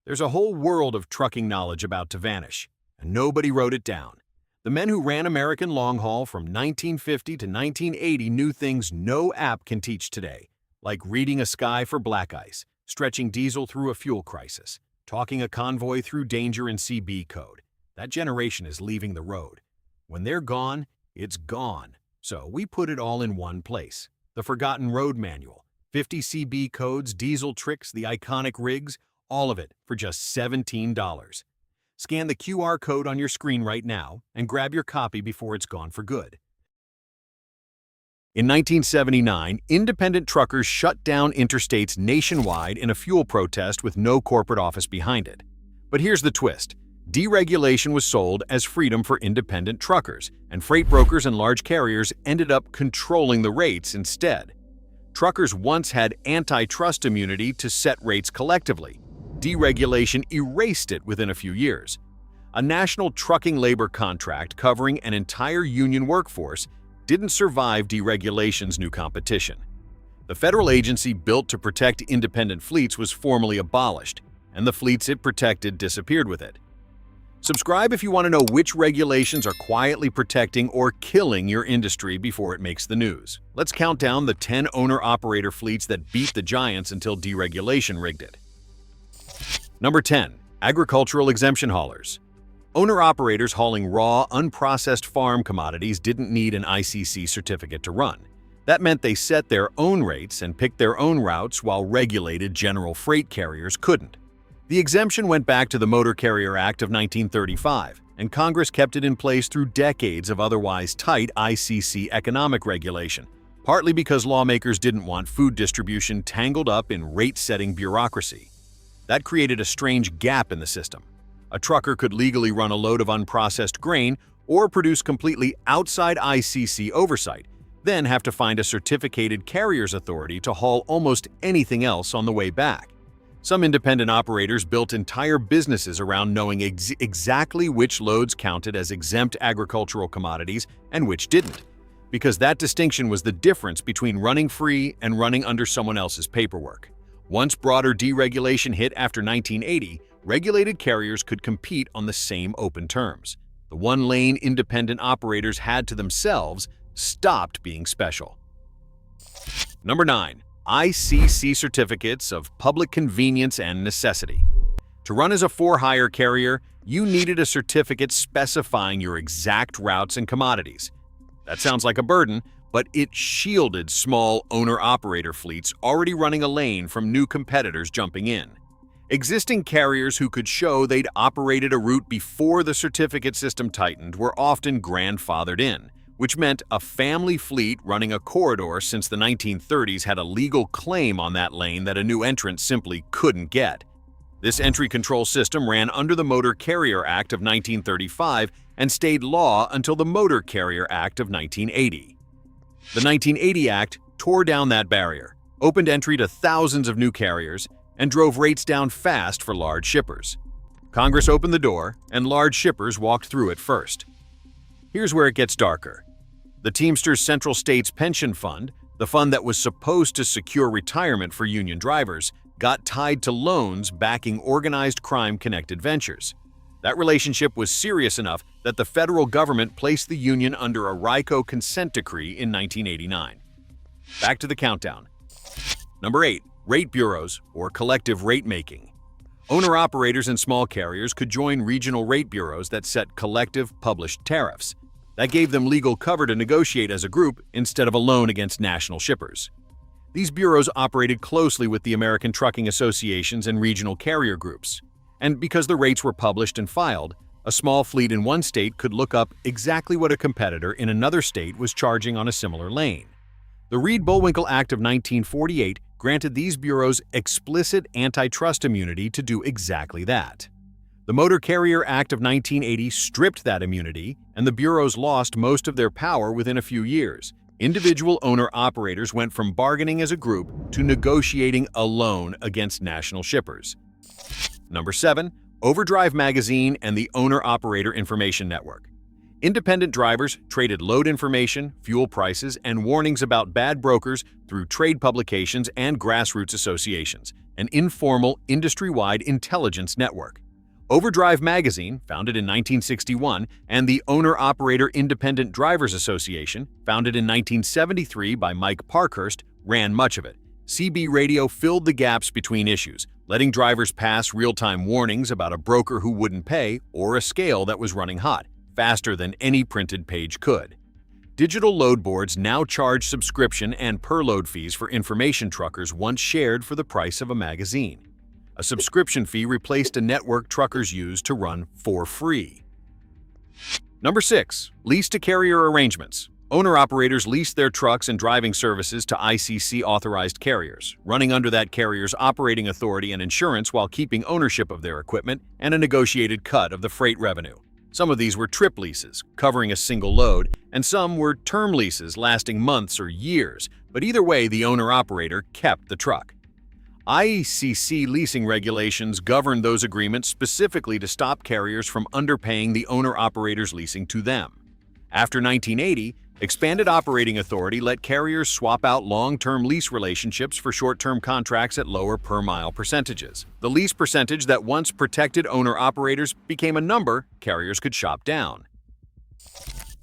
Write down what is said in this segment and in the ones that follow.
There's a whole world of trucking knowledge about to vanish, and nobody wrote it down. The men who ran American long haul from 1950 to 1980 knew things no app can teach today, like reading a sky for black ice, stretching diesel through a fuel crisis, talking a convoy through danger in CB code. That generation is leaving the road. When they're gone, it's gone. So we put it all in one place. The Forgotten Road Manual, 50 CB codes, diesel tricks, the iconic rigs, all of it for just $17. Scan the QR code on your screen right now and grab your copy before it's gone for good. In 1979, independent truckers shut down interstates nationwide in a fuel protest with no corporate office behind it. But here's the twist. Deregulation was sold as freedom for independent truckers, and freight brokers and large carriers ended up controlling the rates instead. Truckers once had antitrust immunity to set rates collectively. Deregulation erased it within a few years. A national trucking labor contract covering an entire union workforce didn't survive deregulation's new competition. The federal agency built to protect independent fleets was formally abolished, and the fleets it protected disappeared with it. Subscribe if you want to know which regulations are quietly protecting or killing your industry before it makes the news. Let's count down the 10 owner-operator fleets that beat the giants until deregulation rigged it. Number 10. Agricultural exemption haulers. Owner-operators hauling raw, unprocessed farm commodities didn't need an ICC certificate to run. That meant they set their own rates and picked their own routes while regulated general freight carriers couldn't. The exemption went back to the Motor Carrier Act of 1935, and Congress kept it in place through decades of otherwise tight ICC economic regulation, partly because lawmakers didn't want food distribution tangled up in rate-setting bureaucracy. That created a strange gap in the system. A trucker could legally run a load of unprocessed grain or produce completely outside ICC oversight, then have to find a certificated carrier's authority to haul almost anything else on the way back. Some independent operators built entire businesses around knowing exactly which loads counted as exempt agricultural commodities and which didn't, because that distinction was the difference between running free and running under someone else's paperwork. Once broader deregulation hit after 1980, regulated carriers could compete on the same open terms. The one-lane independent operators had to themselves stopped being special. Number 9. ICC certificates of public convenience and necessity. To run as a for-hire carrier, you needed a certificate specifying your exact routes and commodities. That sounds like a burden, but it shielded small owner-operator fleets already running a lane from new competitors jumping in. Existing carriers who could show they'd operated a route before the certificate system tightened were often grandfathered in, which meant a family fleet running a corridor since the 1930s had a legal claim on that lane that a new entrant simply couldn't get. This entry control system ran under the Motor Carrier Act of 1935 and stayed law until the Motor Carrier Act of 1980. The 1980 Act tore down that barrier, opened entry to thousands of new carriers, and drove rates down fast for large shippers. Congress opened the door, and large shippers walked through it first. Here's where it gets darker. The Teamsters Central States Pension Fund, the fund that was supposed to secure retirement for union drivers, got tied to loans backing organized crime-connected ventures. That relationship was serious enough that the federal government placed the union under a RICO consent decree in 1989. Back to the countdown. Number 8. Rate bureaus, or collective rate making. Owner-operators and small carriers could join regional rate bureaus that set collective, published tariffs. That gave them legal cover to negotiate as a group instead of alone against national shippers. These bureaus operated closely with the American trucking associations and regional carrier groups. And because the rates were published and filed, a small fleet in one state could look up exactly what a competitor in another state was charging on a similar lane. The Reed-Bulwinkle Act of 1948 granted these bureaus explicit antitrust immunity to do exactly that. The Motor Carrier Act of 1980 stripped that immunity, and the bureaus lost most of their power within a few years. Individual owner-operators went from bargaining as a group to negotiating alone against national shippers. Number 7. Overdrive Magazine and the Owner-Operator Information Network. Independent drivers traded load information, fuel prices, and warnings about bad brokers through trade publications and grassroots associations, an informal, industry-wide intelligence network. Overdrive magazine, founded in 1961, and the Owner-Operator Independent Drivers Association, founded in 1973 by Mike Parkhurst, ran much of it. CB radio filled the gaps between issues, letting drivers pass real-time warnings about a broker who wouldn't pay or a scale that was running hot, faster than any printed page could. Digital load boards now charge subscription and per-load fees for information truckers once shared for the price of a magazine. A subscription fee replaced a network truckers used to run for free. Number 6. Lease-to-carrier arrangements. Owner-operators leased their trucks and driving services to ICC-authorized carriers, running under that carrier's operating authority and insurance while keeping ownership of their equipment and a negotiated cut of the freight revenue. Some of these were trip leases, covering a single load, and some were term leases lasting months or years, but either way, the owner-operator kept the truck. ICC leasing regulations govern those agreements specifically to stop carriers from underpaying the owner-operators leasing to them. After 1980, expanded operating authority let carriers swap out long-term lease relationships for short-term contracts at lower per-mile percentages. The lease percentage that once protected owner-operators became a number carriers could shop down.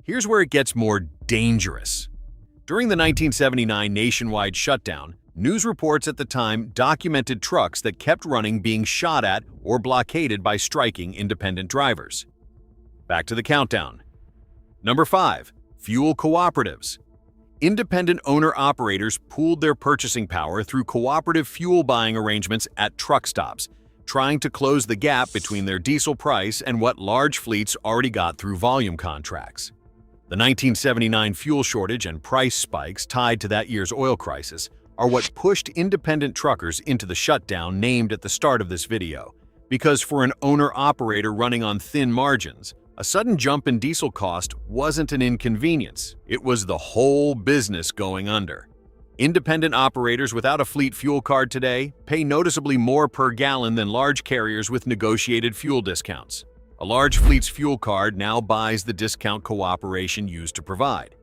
Here's where it gets more dangerous. During the 1979 nationwide shutdown, news reports at the time documented trucks that kept running being shot at or blockaded by striking independent drivers. Back to the countdown. Number 5. Fuel cooperatives. Independent owner-operators pooled their purchasing power through cooperative fuel buying arrangements at truck stops, trying to close the gap between their diesel price and what large fleets already got through volume contracts. The 1979 fuel shortage and price spikes tied to that year's oil crisis are what pushed independent truckers into the shutdown named at the start of this video, because for an owner-operator running on thin margins, a sudden jump in diesel cost wasn't an inconvenience, it was the whole business going under. Independent operators without a fleet fuel card today pay noticeably more per gallon than large carriers with negotiated fuel discounts. A large fleet's fuel card now buys the discount cooperation used to provide.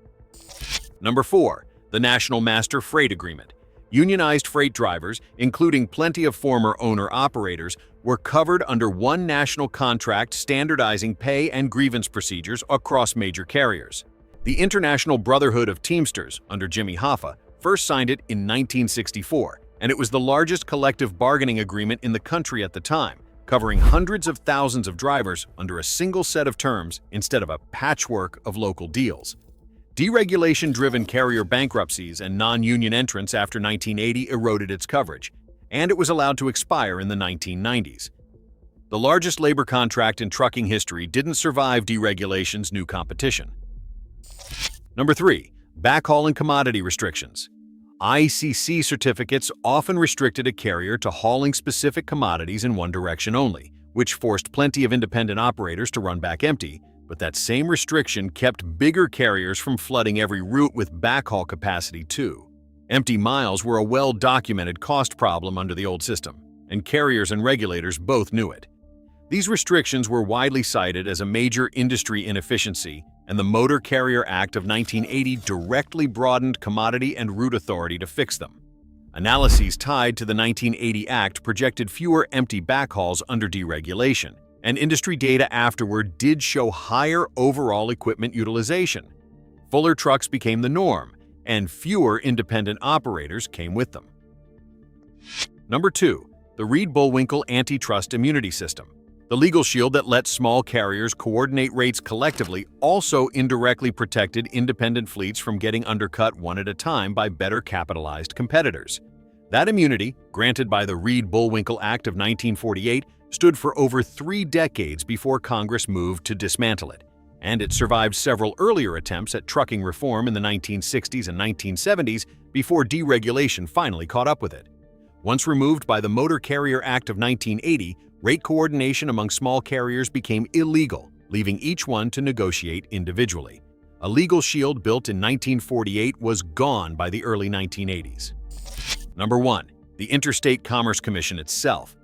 Number 4. The National Master Freight Agreement. Unionized freight drivers, including plenty of former owner-operators, were covered under one national contract standardizing pay and grievance procedures across major carriers. The International Brotherhood of Teamsters, under Jimmy Hoffa, first signed it in 1964, and it was the largest collective bargaining agreement in the country at the time, covering hundreds of thousands of drivers under a single set of terms instead of a patchwork of local deals. Deregulation-driven carrier bankruptcies and non-union entrants after 1980 eroded its coverage, and it was allowed to expire in the 1990s. The largest labor contract in trucking history didn't survive deregulation's new competition. Number 3. Backhaul and commodity restrictions. ICC certificates often restricted a carrier to hauling specific commodities in one direction only, which forced plenty of independent operators to run back empty, but that same restriction kept bigger carriers from flooding every route with backhaul capacity too. Empty miles were a well-documented cost problem under the old system, and carriers and regulators both knew it. These restrictions were widely cited as a major industry inefficiency, and the Motor Carrier Act of 1980 directly broadened commodity and route authority to fix them. Analyses tied to the 1980 Act projected fewer empty backhauls under deregulation, and industry data afterward did show higher overall equipment utilization. Fuller trucks became the norm, and fewer independent operators came with them. Number 2. The Reed-Bulwinkle Antitrust Immunity System. The legal shield that let small carriers coordinate rates collectively also indirectly protected independent fleets from getting undercut one at a time by better capitalized competitors. That immunity, granted by the Reed-Bulwinkle Act of 1948, stood for over 3 decades before Congress moved to dismantle it, and it survived several earlier attempts at trucking reform in the 1960s and 1970s before deregulation finally caught up with it. Once removed by the Motor Carrier Act of 1980, rate coordination among small carriers became illegal, leaving each one to negotiate individually. A legal shield built in 1948 was gone by the early 1980s. Number 1. The Interstate Commerce Commission itself.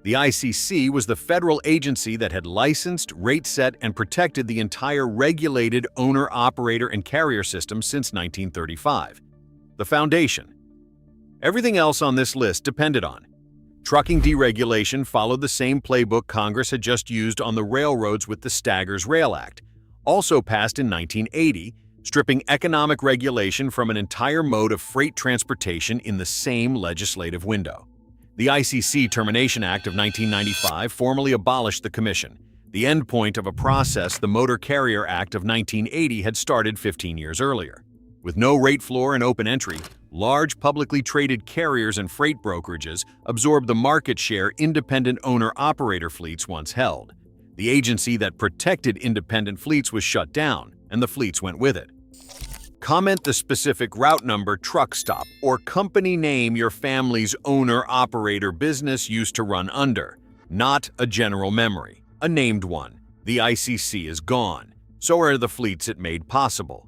The ICC was the federal agency that had licensed, rate set, and protected the entire regulated owner, operator, and carrier system since 1935. The foundation. Everything else on this list depended on. Trucking deregulation followed the same playbook Congress had just used on the railroads with the Staggers Rail Act, also passed in 1980, stripping economic regulation from an entire mode of freight transportation in the same legislative window. The ICC Termination Act of 1995 formally abolished the commission, the endpoint of a process the Motor Carrier Act of 1980 had started 15 years earlier. With no rate floor and open entry, large publicly traded carriers and freight brokerages absorbed the market share independent owner-operator fleets once held. The agency that protected independent fleets was shut down, and the fleets went with it. Comment the specific route number, truck stop, or company name your family's owner-operator business used to run under. Not a general memory, a named one. The ICC is gone. So are the fleets it made possible.